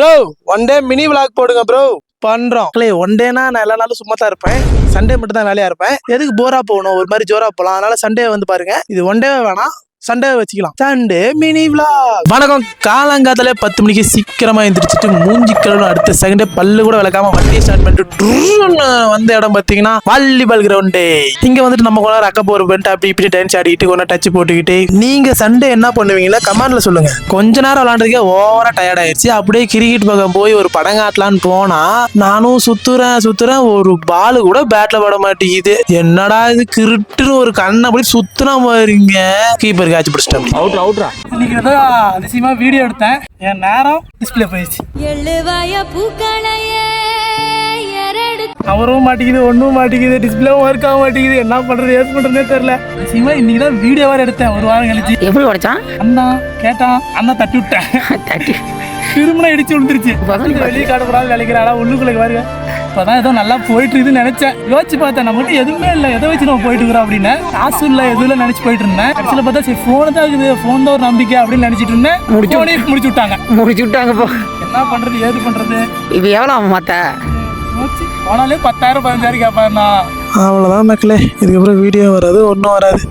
Bro one day mini vlog போடுங்க bro. பண்றோம். One டேனா நான் எல்லா நாளும் சும்மா தான் இருப்பேன். சண்டே மட்டும் தான் வேலையா இருப்பேன். எதுக்கு போரா போகணும், ஒரு மாதிரி ஜோரா போலாம். அதனால சண்டே வந்து பாருங்க. இது ஒன் டே வேணாம், சண்டே வச்சுக்கலாம். Sunday mini vlog. வணக்கம். காலங்காத்தாலே 10 மணிக்கு சீக்கிரமா எந்திரிச்சிட்டு மூஞ்சி கழுவணும். அடுத்த செகண்டே பல்லு கூட விளக்காம வண்டியை ஸ்டார்ட் பண்ணிட்டு வந்த இடம் பாத்தீங்கன்னா வாலிபால் கிரவுண்டு. இங்க வந்துட்டு நம்ம கொஞ்ச நேரம் அக்க போர் பண்ணிட்டு அப்படி இப்படி டான்ஸ் ஆடிக்கிட்டு கொஞ்சம் டச் போட்டுக்கிட்டு. நீங்க சண்டே என்ன பண்ணுவீங்களா கமெண்ட்ல சொல்லுங்க. கொஞ்ச நேரம் விளாண்டுக்கே ஓவரா டயர்ட் ஆயிடுச்சு. அப்படியே கிரிக்கெட் பக்கம் போய் ஒரு படம் காட்டலான்னு போனா நானும் சுத்துறேன் ஒரு பாலு கூட பேட்ல பட மாட்டேங்குது. என்னடா இது கிருட்டுன்னு ஒரு கண்ணை அப்படி சுத்துனா மாதிரிங்க. கீப்பர் கேட்ச் பிடிச்சிட்டேன். இன்னைக்கு ஏதோ அதிசயமா வீடியோ எடுத்தேன். என் நேரம் டிஸ்பிளே போயிடுச்சு. அவரும் மாட்டேங்குது, ஒன்னும் மாட்டேங்குது, டிஸ்பிளேவும் ஒர்க் ஆக மாட்டேங்குது. என்ன பண்றது ஏது பண்றதுனே தெரியல. அதிசயமா இன்னைக்கு தான் வீடியோ வேற எடுத்தேன். ஒரு வாரம் கழிச்சு. எப்படி உடைச்சான்? அண்ணா கேட்டான், அண்ணா தட்டி விட்டேன். திரும்ப இடிச்சு விழுந்துருச்சு. வெளியே காட்டக்கூடாது விளைக்கிறாடா உள்ளுக்குள்ள பாருங்க. இப்பதான் ஏதோ நல்லா போயிட்டு இருக்குன்னு நினைச்சேன். யோசிச்சு பார்த்தேன், நம்ம மட்டும் எதுவுமே இல்லை, எதை வச்சு நம்ம போயிட்டு இருக்கிறோம் அப்படின்னு. காசு இல்லை எதுவும் நினைச்சு போயிட்டு இருந்தேன். கடைசியில் பார்த்தா சரி போன் தான் இருக்குது, போன் தான் ஒரு நம்பிக்கை அப்படின்னு நினைச்சிட்டு இருந்தேன். முடிச்சு விட்டாங்க. போ என்ன பண்றது ஏது பண்றது. இப்போ எவ்வளோ ஆகும் மாத்த போனாலே 10,000 15,000 கேட்பாருண்ணா. அவ்வளோதான் மக்களே. இதுக்கப்புறம் வீடியோ வராது, ஒன்றும் வராது.